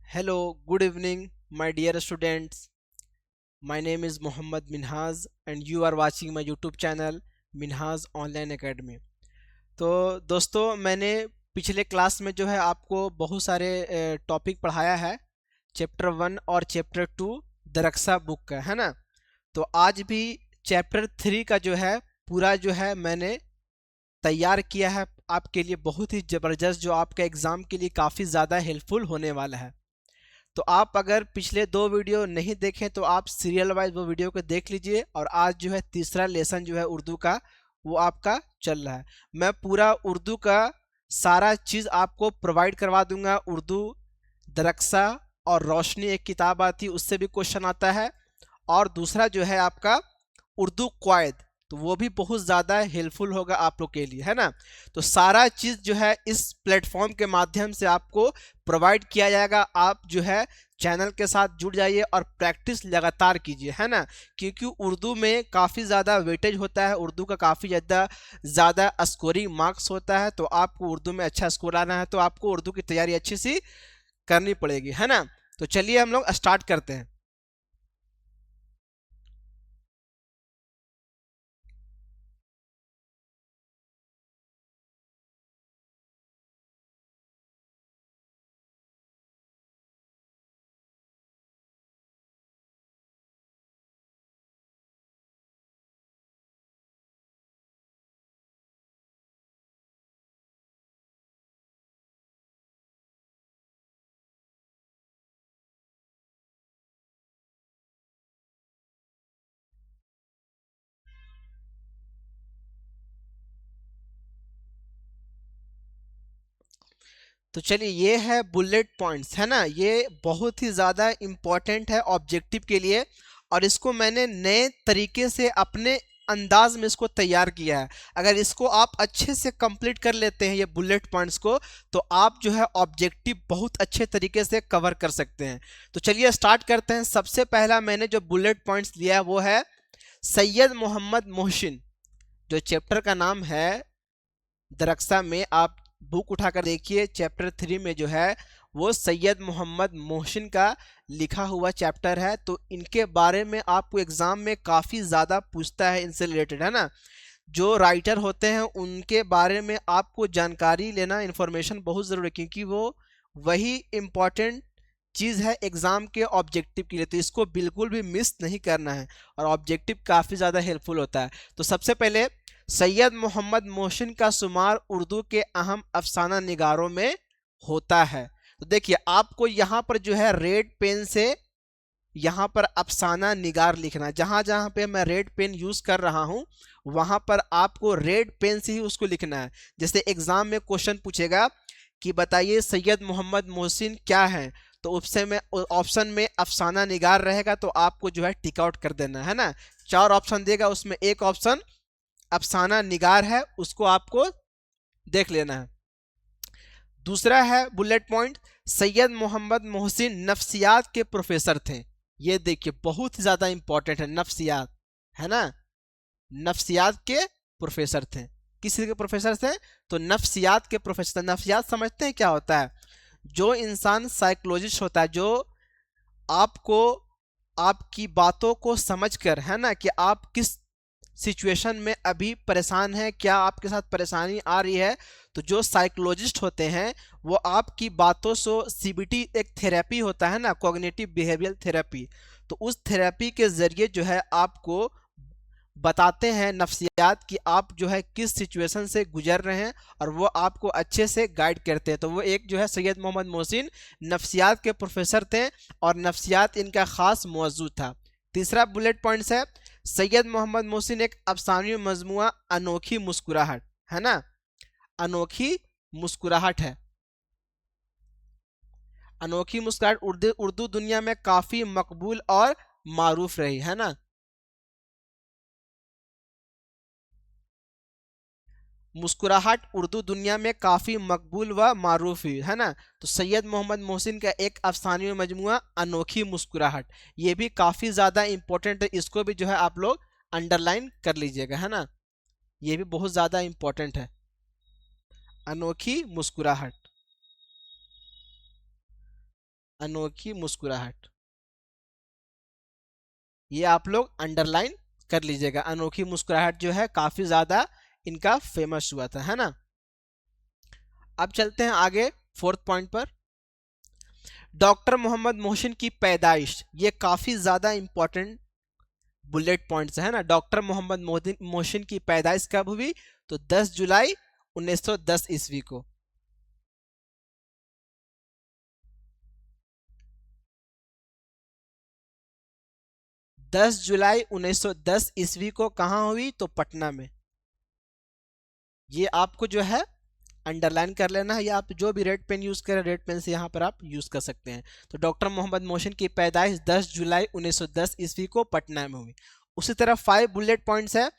Hello, good evening, my dear students. My name is Mohammad Minhaz and you are watching my YouTube channel Minhaz Online Academy. तो दोस्तों मैंने पिछले class में जो है आपको बहुत सारे टॉपिक पढ़ाया है चैप्टर 1 और चैप्टर 2 दरक्सा बुक का, है ना। तो आज भी चैप्टर 3 का जो है पूरा जो है मैंने तैयार किया है आपके लिए, बहुत ही ज़बरदस्त, जो आपका एग्ज़ाम के लिए काफ़ी ज़्यादा हेल्पफुल होने वाला है। तो आप अगर पिछले 2 वीडियो नहीं देखें तो आप सीरियल वाइज वो वीडियो को देख लीजिए। और आज जो है तीसरा लेसन जो है उर्दू का वो आपका चल रहा है। मैं पूरा उर्दू का सारा चीज़ आपको प्रोवाइड करवा दूंगा। उर्दू दरक्सा और रोशनी एक किताब आती है, उससे भी क्वेश्चन आता है। और दूसरा जो है आपका उर्दू क्वायद, तो वो भी बहुत ज़्यादा हेल्पफुल होगा आप लोग के लिए, है ना। तो सारा चीज़ जो है इस प्लेटफॉर्म के माध्यम से आपको प्रोवाइड किया जाएगा। आप जो है चैनल के साथ जुड़ जाइए और प्रैक्टिस लगातार कीजिए, है ना। क्योंकि उर्दू में काफ़ी ज़्यादा वेटेज होता है, उर्दू का काफ़ी ज़्यादा स्कोरिंग मार्क्स होता है। तो आपको उर्दू में अच्छा स्कोर लाना है तो आपको उर्दू की तैयारी अच्छी सी करनी पड़ेगी, है ना। तो चलिए हम लोग स्टार्ट करते हैं। तो चलिए, ये है बुलेट पॉइंट्स, है ना। ये बहुत ही ज़्यादा इम्पोर्टेंट है ऑब्जेक्टिव के लिए। और इसको मैंने नए तरीके से अपने अंदाज में इसको तैयार किया है। अगर इसको आप अच्छे से कंप्लीट कर लेते हैं ये बुलेट पॉइंट्स को, तो आप जो है ऑब्जेक्टिव बहुत अच्छे तरीके से कवर कर सकते हैं। तो चलिए स्टार्ट करते हैं। सबसे पहला मैंने जो बुलेट पॉइंट्स लिया है वो है सैयद मोहम्मद मोहसिन। जो चैप्टर का नाम है दरक्सा में, आप बुक उठाकर देखिए, चैप्टर 3 में जो है वो सैयद मोहम्मद मोहसिन का लिखा हुआ चैप्टर है। तो इनके बारे में आपको एग्जाम में काफ़ी ज़्यादा पूछता है, इनसे रिलेटेड, है ना। जो राइटर होते हैं उनके बारे में आपको जानकारी लेना, इन्फॉर्मेशन बहुत ज़रूरी है, क्योंकि वो वही इम्पॉर्टेंट चीज़ है एग्ज़ाम के ऑब्जेक्टिव के लिए। तो इसको बिल्कुल भी मिस नहीं करना है और ऑब्जेक्टिव काफ़ी ज़्यादा हेल्पफुल होता है। तो सबसे पहले सैयद मोहम्मद मोहसिन का शुमार उर्दू के अहम अफसाना निगारों में होता है। तो देखिए, आपको यहाँ पर जो है रेड पेन से यहाँ पर अफसाना निगार लिखना है। जहाँ जहाँ पे मैं रेड पेन यूज़ कर रहा हूँ वहाँ पर आपको रेड पेन से ही उसको लिखना है। जैसे एग्ज़ाम में क्वेश्चन पूछेगा कि बताइए सैयद मोहम्मद मोहसिन क्या है, तो ऑप्शन में अफसाना निगार रहेगा, तो आपको जो है टिक आउट कर देना है ना। 4 ऑप्शन देगा, उसमें एक ऑप्शन अफसाना निगार है, उसको आपको देख लेना है। दूसरा है बुलेट पॉइंट, सैयद मोहम्मद मोहसिन नफ्सियात के प्रोफेसर थे। ये देखिए बहुत ही ज़्यादा इंपॉर्टेंट है, नफ्सियात, है ना। नफ्सियात के प्रोफेसर थे। किस के प्रोफेसर थे? तो नफ्सियात के प्रोफेसर। नफ्सियात समझते हैं क्या होता है? जो इंसान साइकोलॉजिस्ट होता है, जो आपको आपकी बातों को समझकर, है ना, कि आप किस सिचुएशन में अभी परेशान है, क्या आपके साथ परेशानी आ रही है, तो जो साइकोलॉजिस्ट होते हैं वो आपकी बातों से, सीबीटी एक थेरेपी होता है ना, कॉग्निटिव बिहेवियर थेरेपी, तो उस थेरेपी के जरिए जो है आपको बताते हैं नफ्सियात कि आप जो है किस सिचुएशन से गुजर रहे हैं, और वो आपको अच्छे से गाइड करते हैं। तो वो एक जो है सैयद मोहम्मद मोहसिन नफ्सियात के प्रोफेसर थे और नफ्सियात इनका खास मौजू था। तीसरा बुलेट पॉइंट्स है, सैयद मोहम्मद मोहसिन एक अफसानी मजमुआ अनोखी मुस्कुराहट, है ना। अनोखी मुस्कुराहट है। अनोखी मुस्कुराहट उर्दू उर्दू दुनिया में काफ़ी मकबूल और मारूफ रही, है ना। मुस्कुराहट उर्दू दुनिया में काफ़ी मकबूल व मारूफ हुई, है ना। तो सैयद मोहम्मद मोहसिन का एक अफसानी मजमुआ अनोखी मुस्कुराहट, ये भी काफ़ी ज़्यादा इंपॉर्टेंट है। इसको भी जो है आप लोग अंडरलाइन कर लीजिएगा, है ना। ये भी बहुत ज़्यादा इंपॉर्टेंट है, अनोखी मुस्कुराहट। अनोखी मुस्कुराहट, ये आप लोग अंडरलाइन कर लीजिएगा। अनोखी मुस्कुराहट जो है काफी ज्यादा इनका फेमस हुआ था, है ना। अब चलते हैं आगे फोर्थ पॉइंट पर। डॉक्टर मोहम्मद मोहसिन की पैदाइश, ये काफी ज्यादा इंपॉर्टेंट बुलेट पॉइंट्स है ना। डॉक्टर मोहम्मद मोहसिन की पैदाइश कब हुई? तो 10 जुलाई 1910 ईस्वी को। 10 जुलाई 1910 ईस्वी को कहाँ हुई? तो पटना में। ये आपको जो है अंडरलाइन कर लेना है, या आप जो भी रेड पेन यूज करें रेड पेन से यहाँ पर आप यूज कर सकते हैं। तो डॉक्टर मोहम्मद मोहसिन की पैदाइश 10 जुलाई 1910 ईस्वी को पटना में हुई। उसी तरह 5 बुलेट पॉइंट्स है।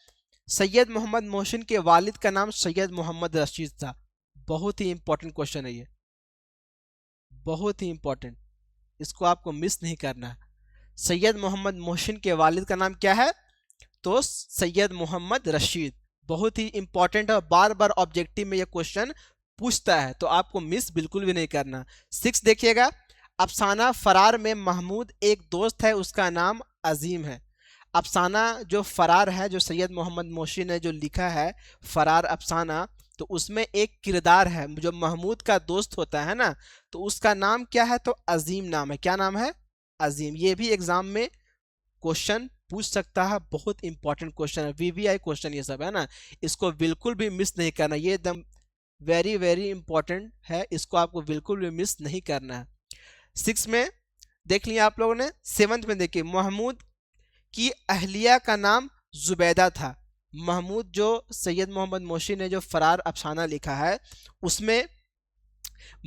सैयद मोहम्मद मोहसिन के वालिद का नाम सैयद मोहम्मद रशीद था। बहुत ही इंपॉर्टेंट क्वेश्चन है ये, बहुत ही इंपॉर्टेंट, इसको आपको मिस नहीं करना है। सैयद मोहम्मद मोहसिन के वालिद का नाम क्या है? तो सैयद मोहम्मद रशीद। बहुत ही इंपॉर्टेंट है, बार बार ऑब्जेक्टिव में ये क्वेश्चन पूछता है, तो आपको मिस बिल्कुल भी नहीं करना। 6 देखिएगा। अफसाना फरार में महमूद एक दोस्त है, उसका नाम अजीम है। अफसाना जो फरार है, जो सैयद मोहम्मद मोहसिन ने जो लिखा है फरार अफसाना, तो उसमें एक किरदार है जो महमूद का दोस्त होता है ना, तो उसका नाम क्या है? तो अजीम नाम है। क्या नाम है? अजीम। ये भी एग्जाम में क्वेश्चन पूछ सकता है, बहुत इंपॉर्टेंट क्वेश्चन है, वीवीआई क्वेश्चन ये सब है ना, इसको बिल्कुल भी मिस नहीं करना। ये एकदम वेरी वेरी इंपॉर्टेंट है, इसको आपको बिल्कुल भी मिस नहीं करना है। 6 में देख लिया आप लोगों ने। 7th में देखिए, महमूद की अहलिया का नाम जुबैदा था। महमूद जो सैयद मोहम्मद मोहसिन ने जो फरार अफसाना लिखा है, उसमें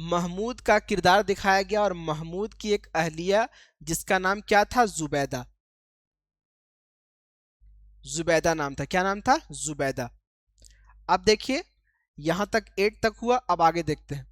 महमूद का किरदार दिखाया गया, और महमूद की एक अहलिया जिसका नाम क्या था? जुबैदा। जुबैदा नाम था। क्या नाम था? जुबैदा। अब देखिए यहां तक 8 तक हुआ, अब आगे देखते हैं।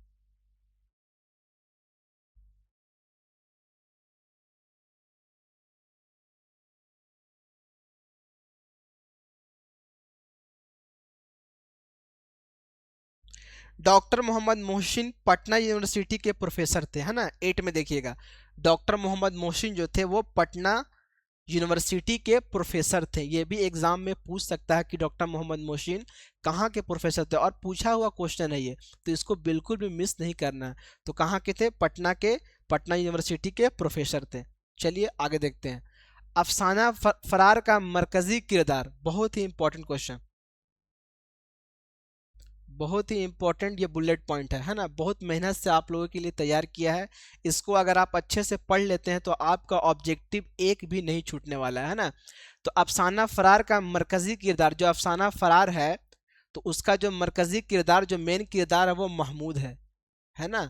डॉक्टर मोहम्मद मोहसिन पटना यूनिवर्सिटी के प्रोफेसर थे, है ना। 8 में देखिएगा, डॉक्टर मोहम्मद मोहसिन जो थे वो पटना यूनिवर्सिटी के प्रोफेसर थे। ये भी एग्जाम में पूछ सकता है कि डॉक्टर मोहम्मद मोहसिन कहाँ के प्रोफेसर थे, और पूछा हुआ क्वेश्चन है ये, तो इसको बिल्कुल भी मिस नहीं करना है। तो कहाँ के थे? पटना के, पटना यूनिवर्सिटी के प्रोफेसर थे। चलिए आगे देखते हैं। अफसाना फरार का मरकजी किरदार, बहुत ही इंपॉर्टेंट क्वेश्चन, बहुत ही इंपॉर्टेंट ये बुलेट पॉइंट है ना। बहुत मेहनत से आप लोगों के लिए तैयार किया है, इसको अगर आप अच्छे से पढ़ लेते हैं तो आपका ऑब्जेक्टिव एक भी नहीं छूटने वाला है ना। तो अफसाना फरार का मरकजी किरदार, जो अफसाना फरार है तो उसका जो मरकजी किरदार, जो मेन किरदार है वो महमूद है ना।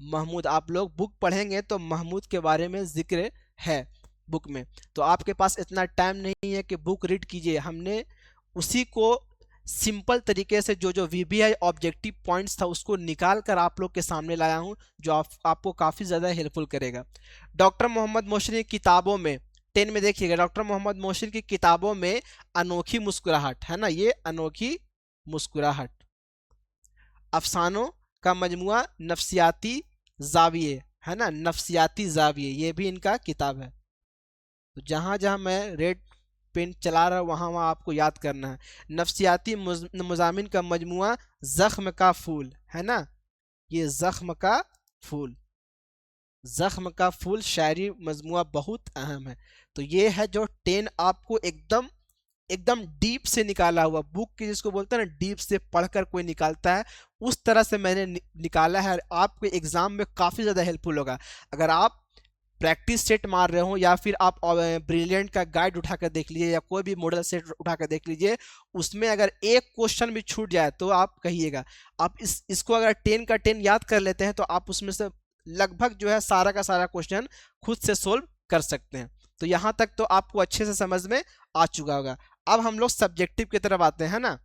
महमूद, आप लोग बुक पढ़ेंगे तो महमूद के बारे में जिक्र है बुक में, तो आपके पास इतना टाइम नहीं है कि बुक रीड कीजिए। हमने उसी को सिंपल तरीके से जो जो वीबीआई ऑब्जेक्टिव पॉइंट्स था उसको निकाल कर आप लोग के सामने लाया हूं, जो आपको काफ़ी ज़्यादा हेल्पफुल करेगा। डॉक्टर मोहम्मद मोहसिन की किताबों में 10 में देखिएगा, डॉक्टर मोहम्मद मोहसिन की किताबों में अनोखी मुस्कुराहट, है ना, ये अनोखी मुस्कुराहट। अफसानों का मजमुआ नफ्सियाती जाविये, है ना, नफ्सियाती जाविये, ये भी इनका किताब है। तो जहाँ जहाँ मैं रेड पेन चला रहा वहाँ वहाँ आपको याद करना है। नफ्सियाती मज़ामिन का मजमुआ ज़ख्म का फूल, है ना, ये ज़ख्म का फूल, ज़ख्म का फूल शायरी मजमुआ बहुत अहम है। तो ये है जो 10 आपको एकदम एकदम डीप से निकाला हुआ, बुक की जिसको बोलते हैं ना डीप से पढ़कर कोई निकालता है, उस तरह से मैंने निकाला है। आपके एग्जाम में काफ़ी ज़्यादा हेल्पफुल होगा। अगर आप प्रैक्टिस सेट मार रहे हो, या फिर आप ब्रिलियंट का गाइड उठाकर देख लीजिए, या कोई भी मॉडल सेट उठाकर देख लीजिए, उसमें अगर एक क्वेश्चन भी छूट जाए तो आप कहिएगा। आप इसको अगर 10 का 10 याद कर लेते हैं तो आप उसमें से लगभग जो है सारा का सारा क्वेश्चन खुद से सोल्व कर सकते हैं। तो यहाँ तक तो आपको अच्छे से समझ में आ चुका होगा। अब हम लोग सब्जेक्टिव की तरफ आते हैं ना,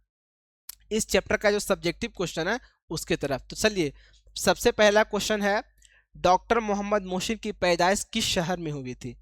इस चैप्टर का जो सब्जेक्टिव क्वेश्चन है उसके तरफ। तो चलिए, सबसे पहला क्वेश्चन है, डॉक्टर मोहम्मद मोहसिन की पैदाइश किस शहर में हुई थी?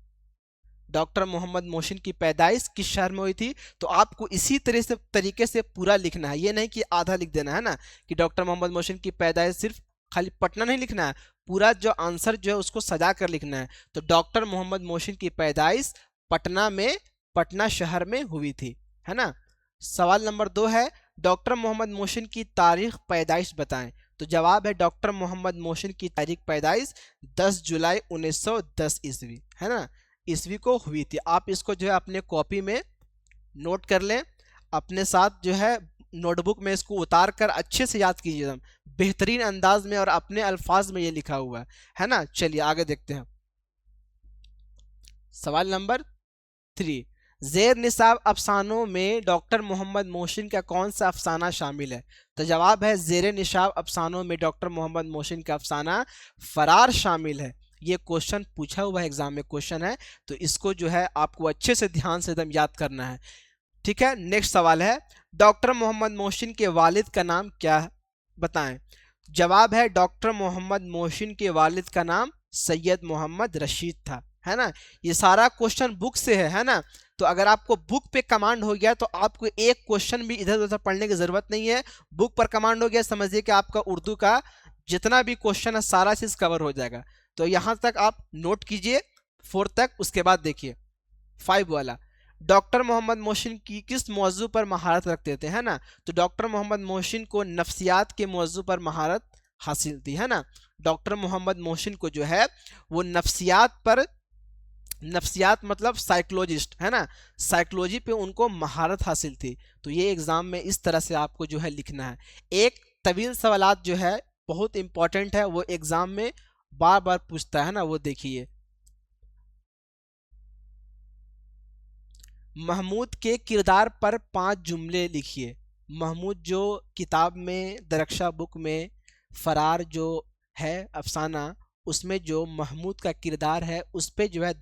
डॉक्टर मोहम्मद मोहसिन की पैदाइश किस शहर में हुई थी? तो आपको इसी तरीके से पूरा लिखना है, ये नहीं कि आधा लिख देना है ना, कि डॉक्टर मोहम्मद मोहसिन की पैदाइश सिर्फ खाली पटना नहीं लिखना है, पूरा जो आंसर जो है उसको सजा कर लिखना है। तो डॉक्टर मोहम्मद मोहसिन की पैदाइश पटना में, पटना शहर में हुई थी, है ना। सवाल नंबर 2 है डॉक्टर मोहम्मद मोहसिन की तारीख पैदाइश बताएं। तो जवाब है डॉक्टर मोहम्मद मोहसिन की तारीख पैदाइश 10 जुलाई 1910 ईस्वी, है ना, ईस्वी को हुई थी। आप इसको जो है अपने कॉपी में नोट कर लें, अपने साथ जो है नोटबुक में इसको उतार कर अच्छे से याद कीजिए, बेहतरीन अंदाज में और अपने अल्फाज में ये लिखा हुआ है ना। चलिए आगे देखते हैं। सवाल नंबर 3, जेर निसाब अफसानों में डॉक्टर मोहम्मद मोहसिन का कौन सा अफसाना शामिल है। तो जवाब है जेर निसाब अफसानों में डॉक्टर मोहम्मद मोहसिन का अफसाना फरार शामिल है। ये क्वेश्चन पूछा हुआ है, एग्जाम में क्वेश्चन है, तो इसको जो है आपको अच्छे से ध्यान से एकदम याद करना है, ठीक है। नेक्स्ट सवाल है डॉक्टर मोहम्मद मोहसिन के वालिद का नाम क्या बताएं। जवाब है डॉक्टर मोहम्मद मोहसिन के वालिद का नाम सैयद मोहम्मद रशीद था, है ना। ये सारा क्वेश्चन बुक से है ना। तो अगर आपको बुक पे कमांड हो गया तो आपको एक क्वेश्चन भी इधर उधर पढ़ने की जरूरत नहीं है। बुक पर कमांड हो गया, समझिए कि आपका उर्दू का जितना भी क्वेश्चन है सारा चीज कवर हो जाएगा। तो यहां तक आप नोट कीजिए 4 तक। उसके बाद देखिए 5 वाला, डॉक्टर मोहम्मद मोहसिन की किस मौजू पर महारत रखते थे, है ना। तो डॉक्टर मोहम्मद मोहसिन को नफ्सियात के मौजू पर महारत हासिल थी, है ना। डॉक्टर मोहम्मद मोहसिन को जो है वो नफ्सियात पर, नफ्सियात मतलब साइकोलॉजिस्ट, है ना, साइकोलॉजी पे उनको महारत हासिल थी। तो ये एग्जाम में इस तरह से आपको जो है लिखना है। एक तवील सवालात जो है बहुत इंपॉर्टेंट है, वो एग्जाम में बार बार पूछता है ना, वो देखिए। महमूद के किरदार पर 5 जुमले लिखिए। महमूद जो किताब में दरक्षा बुक में फरार जो है अफसाना, उसमें जो महमूद का किरदार है उस पे जो है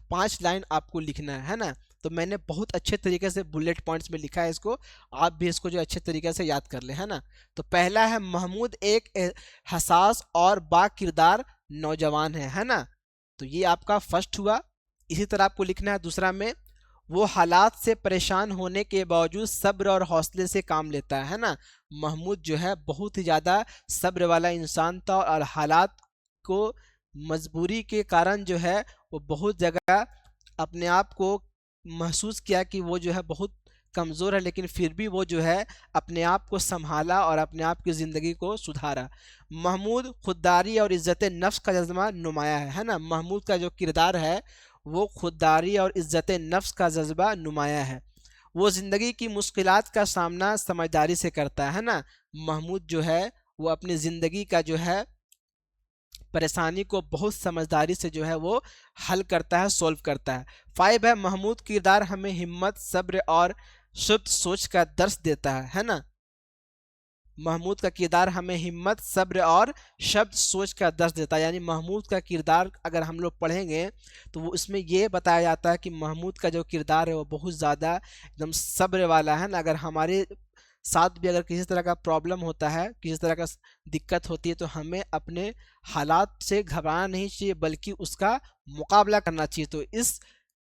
5 लाइन आपको लिखना है ना। तो मैंने बहुत अच्छे तरीके से बुलेट पॉइंट्स में लिखा है इसको, आप भी इसको जो अच्छे तरीके से याद कर ले, है ना। तो पहला है महमूद एक हसास और बा किरदार नौजवान है ना। तो ये आपका फर्स्ट हुआ। इसी तरह आपको लिखना है दूसरा में, वो हालात से परेशान होने के बावजूद सब्र और हौसले से काम लेता है ना। महमूद जो है बहुत ही ज़्यादा सब्र वाला इंसान था और हालात को मजबूरी के कारण जो है वो बहुत जगह अपने आप को महसूस किया कि वो जो है बहुत कमज़ोर है, लेकिन फिर भी वो जो है अपने आप को संभाला और अपने आप की ज़िंदगी को सुधारा। महमूद खुददारी और इज़्ज़त नफ्स का जज्बा नुमाया है ना। महमूद का जो किरदार है वो खुददारी और इज़्ज़त नफ्स का जज्बा नुमाया है। वो ज़िंदगी की मुश्किलात का सामना समझदारी से करता है ना। महमूद जो है वो अपनी ज़िंदगी का जो है परेशानी को बहुत समझदारी से जो है वो हल करता है, सॉल्व करता है। 5 है महमूद किरदार हमें हिम्मत, सब्र और शुद्ध सोच का दर्स देता है ना। महमूद का किरदार हमें हिम्मत, सब्र और शब्द सोच का दर्स देता है। यानी महमूद का किरदार अगर हम लोग पढ़ेंगे तो वो इसमें ये बताया जाता है कि महमूद का जो किरदार है वो बहुत ज़्यादा एकदम सब्र वाला है ना। अगर हमारे साथ भी अगर किसी तरह का प्रॉब्लम होता है, किसी तरह का दिक्कत होती है, तो हमें अपने हालात से घबराना नहीं चाहिए बल्कि उसका मुकाबला करना चाहिए। तो इस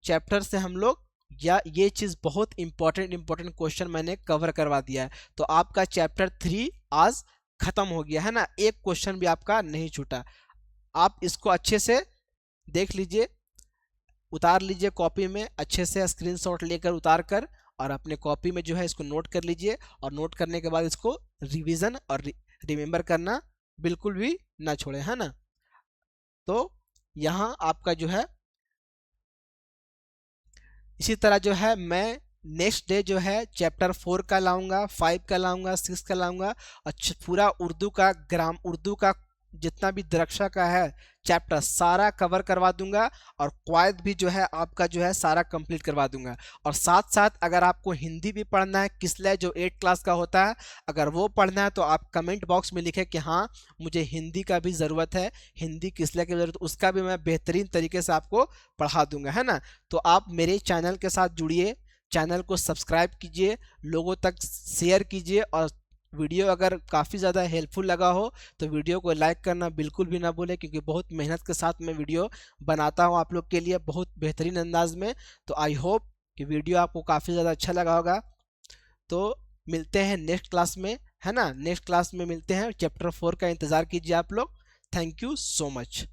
चैप्टर से हम लोग या ये चीज़ बहुत इंपॉर्टेंट क्वेश्चन मैंने कवर करवा दिया है। तो आपका चैप्टर 3 आज खत्म हो गया है ना। एक क्वेश्चन भी आपका नहीं छूटा। आप इसको अच्छे से देख लीजिए, उतार लीजिए कॉपी में, अच्छे से स्क्रीनशॉट लेकर उतार कर और अपने कॉपी में जो है इसको नोट कर लीजिए। और नोट करने के बाद इसको रिवीजन और रिमेंबर करना बिल्कुल भी ना छोड़े, है ना। तो यहाँ आपका जो है इसी तरह जो है मैं नेक्स्ट डे जो है चैप्टर 4 का लाऊंगा, 5 का लाऊंगा, 6 का लाऊंगा और पूरा उर्दू का उर्दू का जितना भी दरक्षा का है चैप्टर सारा कवर करवा दूंगा और क्वायद भी जो है आपका जो है सारा कंप्लीट करवा दूंगा। और साथ साथ अगर आपको हिंदी भी पढ़ना है, किसलय जो 8 क्लास का होता है, अगर वो पढ़ना है तो आप कमेंट बॉक्स में लिखें कि हाँ मुझे हिंदी का भी ज़रूरत है, हिंदी किसलय की ज़रूरत, उसका भी मैं बेहतरीन तरीके से आपको पढ़ा दूंगा, है ना। तो आप मेरे चैनल के साथ जुड़िए, चैनल को सब्सक्राइब कीजिए, लोगों तक शेयर कीजिए और वीडियो अगर काफ़ी ज़्यादा हेल्पफुल लगा हो तो वीडियो को लाइक करना बिल्कुल भी ना भूलें, क्योंकि बहुत मेहनत के साथ मैं वीडियो बनाता हूँ आप लोग के लिए बहुत बेहतरीन अंदाज में। तो आई होप कि वीडियो आपको काफ़ी ज़्यादा अच्छा लगा होगा। तो मिलते हैं नेक्स्ट क्लास में, है ना। नेक्स्ट क्लास में मिलते हैं। चैप्टर 4 का इंतज़ार कीजिए आप लोग। Thank you so much.